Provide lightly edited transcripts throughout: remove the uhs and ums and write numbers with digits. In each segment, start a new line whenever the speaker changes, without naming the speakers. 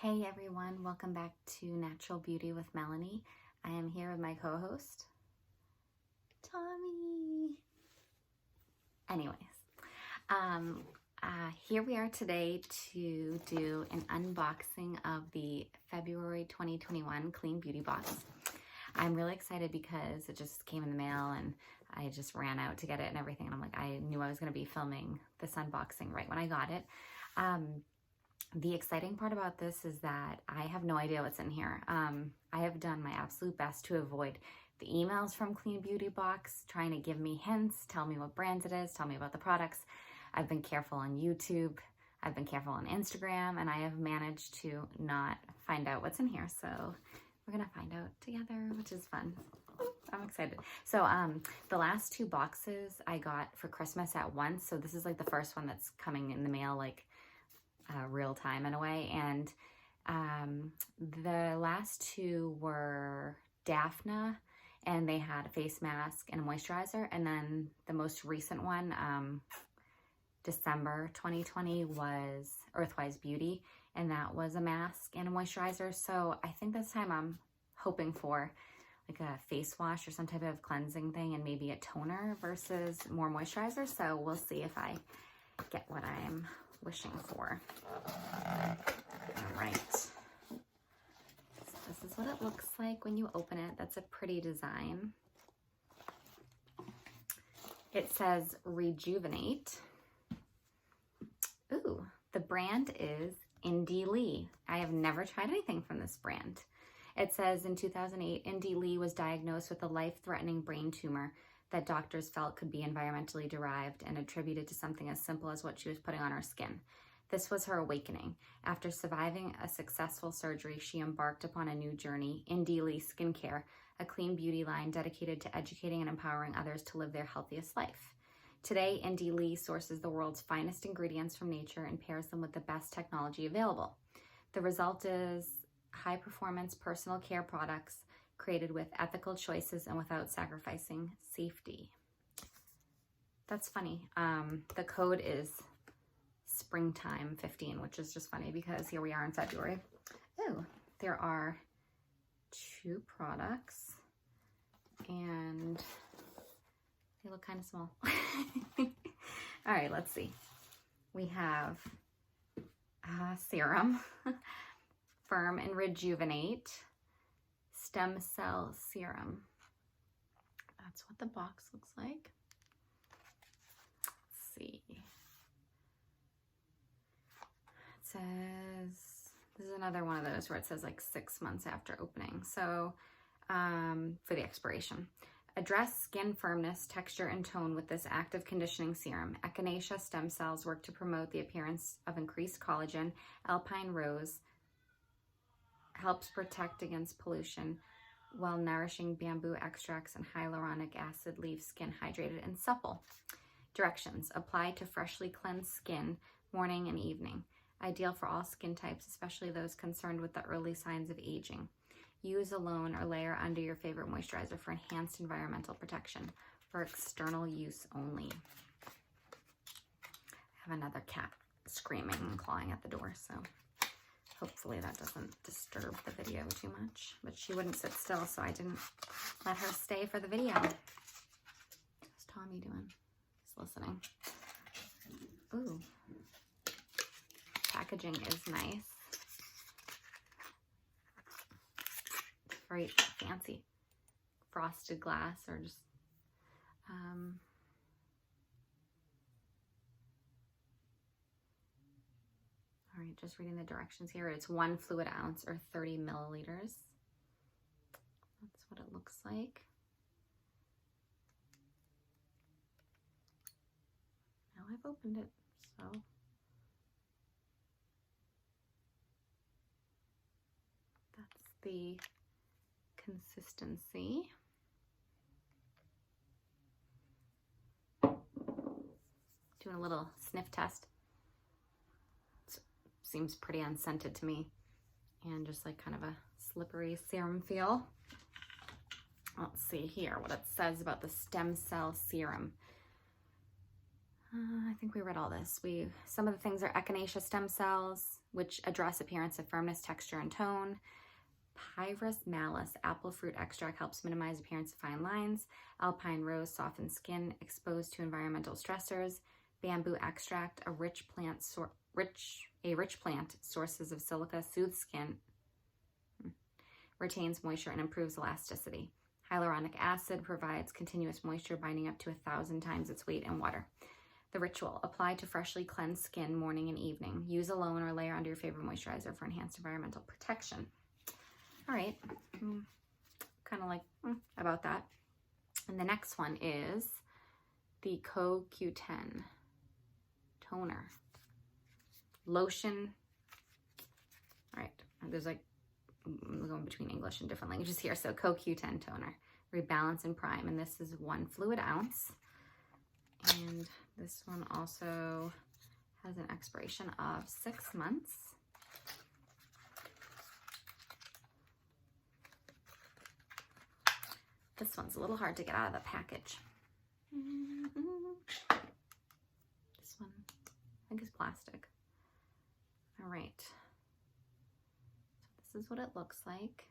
Hey everyone, welcome back to Natural Beauty with Melanie. I am here with my co-host, Tommy. Anyways, here we are today to do an unboxing of the February 2021 Clean Beauty Box. I'm really excited because it just came in the mail and I just ran out to get it and everything. And I'm like, I knew I was going to be filming this unboxing right when I got it. The exciting part about this is that I have no idea what's in here. I have done my absolute best to avoid the emails from Clean Beauty Box, trying to give me hints, tell me what brands it is, tell me about the products. I've been careful on YouTube, I've been careful on Instagram, and I have managed to not find out what's in here. So we're gonna find out together, which is fun. I'm excited. So the last two boxes I got for Christmas at once. So this is like the first one that's coming in the mail, like real time in a way, and the last two were Daphne, and they had a face mask and a moisturizer, and then the most recent one, December 2020, was Earthwise Beauty, and that was a mask and a moisturizer. So I think this time I'm hoping for like a face wash or some type of cleansing thing and maybe a toner versus more moisturizer. So we'll see if I get what I'm wishing for. All right. So this is what it looks like when you open it. That's a pretty design. It says Rejuvenate. Ooh, the brand is Indie Lee. I have never tried anything from this brand. It says in 2008, Indie Lee was diagnosed with a life-threatening brain tumor that doctors felt could be environmentally derived and attributed to something as simple as what she was putting on her skin. This was her awakening. After surviving a successful surgery, she embarked upon a new journey, Indie Lee Skincare, a clean beauty line dedicated to educating and empowering others to live their healthiest life. Today, Indie Lee sources the world's finest ingredients from nature and pairs them with the best technology available. The result is high-performance personal care products created with ethical choices and without sacrificing safety. That's funny. The code is springtime 15, which is just funny because here we are in February. Oh, there are two products and they look kind of small. All right, let's see. We have serum, Firm and Rejuvenate Stem Cell Serum. That's what the box looks like. Let's see. It says, this is another one of those where it says like 6 months after opening. So for the expiration. Address skin firmness, texture, and tone with this active conditioning serum. Echinacea stem cells work to promote the appearance of increased collagen. Alpine rose helps protect against pollution, while nourishing bamboo extracts and hyaluronic acid leave skin hydrated and supple. Directions: apply to freshly cleansed skin morning and evening. Ideal for all skin types, especially those concerned with the early signs of aging. Use alone or layer under your favorite moisturizer for enhanced environmental protection. For external use only. I have another cat screaming and clawing at the door, so hopefully that doesn't disturb the video too much. But she wouldn't sit still, so I didn't let her stay for the video. How's Tommy doing? He's listening. Ooh. Packaging is nice. Very fancy. Frosted glass or just all right, just reading the directions here. It's 1 fluid ounce or 30 milliliters. That's what it looks like. Now I've opened it, so. That's the consistency. Doing a little sniff test. Seems pretty unscented to me, and just like kind of a slippery serum feel. Let's see here what it says about the stem cell serum. I think we read all this. Some of the things are echinacea stem cells, which address appearance of firmness, texture, and tone. Pyrus malis apple fruit extract helps minimize appearance of fine lines. Alpine rose softens skin exposed to environmental stressors. Bamboo extract, a rich plant sources of silica, soothes skin, retains moisture, and improves elasticity. Hyaluronic acid provides continuous moisture, binding up to 1,000 times its weight in water. The ritual: apply to freshly cleansed skin morning and evening. Use alone or layer under your favorite moisturizer for enhanced environmental protection. All right, kind of like about that. And the next one is the CoQ10 toner lotion. All right, there's like, I'm going between English and different languages here. So CoQ10 toner, rebalance and prime, and this is 1 fluid ounce. And this one also has an expiration of 6 months. This one's a little hard to get out of the package. This one, I think, is plastic. All right. So this is what it looks like.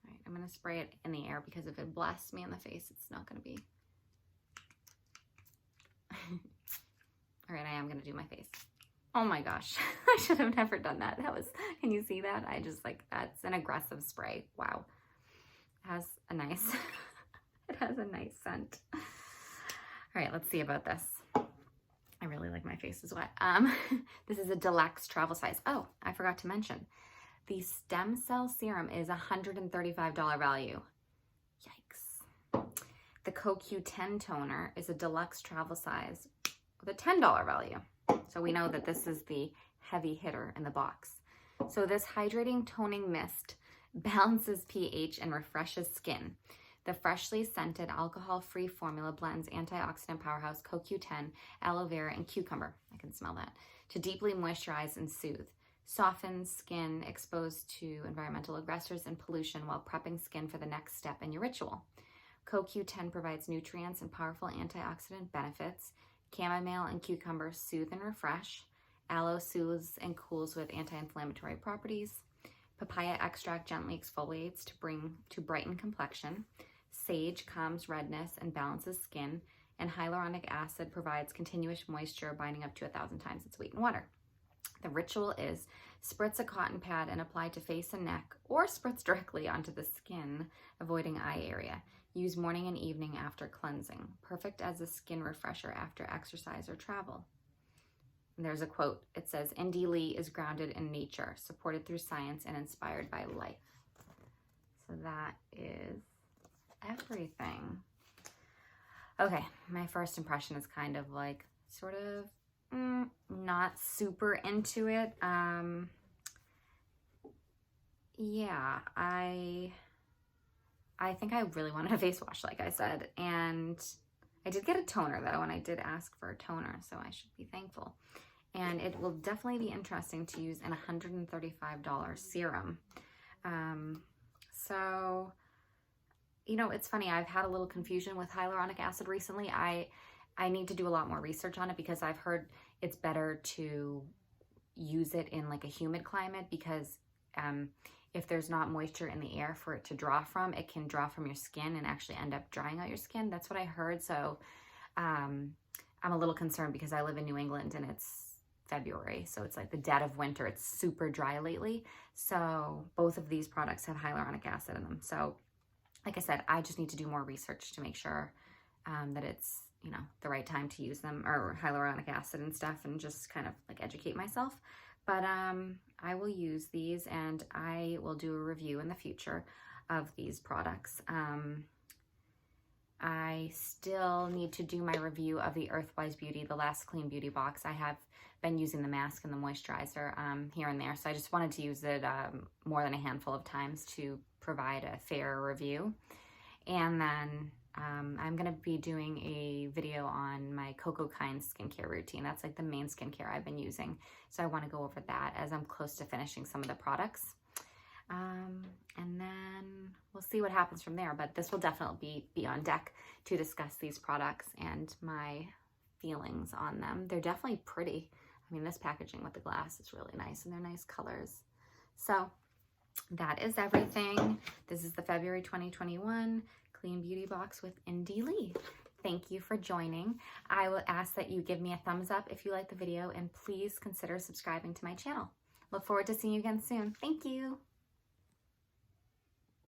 All right, I'm gonna spray it in the air because if it blasts me in the face, it's not gonna be. All right, I am gonna do my face. Oh my gosh, I should have never done that. Can you see that? That's an aggressive spray. Wow. It has a nice, it has a nice scent. All right, let's see about this. I really like my face is wet. This is a deluxe travel size. Oh, I forgot to mention, the stem cell serum is $135 value. Yikes. The CoQ10 toner is a deluxe travel size with a $10 value. So we know that this is the heavy hitter in the box. So this hydrating toning mist balances pH and refreshes skin. The freshly scented alcohol-free formula blends antioxidant powerhouse CoQ10, aloe vera, and cucumber, I can smell that, to deeply moisturize and soothe. Softens skin exposed to environmental aggressors and pollution while prepping skin for the next step in your ritual. CoQ10 provides nutrients and powerful antioxidant benefits. Chamomile and cucumber soothe and refresh. Aloe soothes and cools with anti-inflammatory properties. Papaya extract gently exfoliates to brighten complexion. Sage calms redness and balances skin. And hyaluronic acid provides continuous moisture, binding up to 1,000 times its weight in water. The ritual is: spritz a cotton pad and apply to face and neck, or spritz directly onto the skin, avoiding eye area. Use morning and evening after cleansing. Perfect as a skin refresher after exercise or travel. And there's a quote. It says, Indy Lee is grounded in nature, supported through science, and inspired by life. So that is everything. Okay, my first impression is kind of like, sort of, not super into it. Yeah, I think I really wanted a face wash, like I said, and I did get a toner though, and I did ask for a toner, so I should be thankful. And it will definitely be interesting to use an $135 serum. So, you know, it's funny, I've had a little confusion with hyaluronic acid recently. I need to do a lot more research on it because I've heard it's better to use it in like a humid climate because if there's not moisture in the air for it to draw from, it can draw from your skin and actually end up drying out your skin. That's what I heard. So I'm a little concerned because I live in New England and it's February. So it's like the dead of winter. It's super dry lately. So both of these products have hyaluronic acid in them. So like I said, I just need to do more research to make sure that it's, you know, the right time to use them, or hyaluronic acid and stuff, and just kind of like educate myself. But I will use these and I will do a review in the future of these products. I still need to do my review of the Earthwise Beauty, the Last Clean Beauty box. I have been using the mask and the moisturizer here and there, so I just wanted to use it more than a handful of times to provide a fair review. And then I'm going to be doing a video on my Coco Kind skincare routine. That's like the main skincare I've been using. So I want to go over that as I'm close to finishing some of the products. And then we'll see what happens from there. But this will definitely be on deck to discuss these products and my feelings on them. They're definitely pretty. I mean, this packaging with the glass is really nice, and they're nice colors. So that is everything. This is the February 2021 Clean Beauty Box with Indie Lee. Thank you for joining. I will ask that you give me a thumbs up if you like the video, and please consider subscribing to my channel. Look forward to seeing you again soon. Thank you.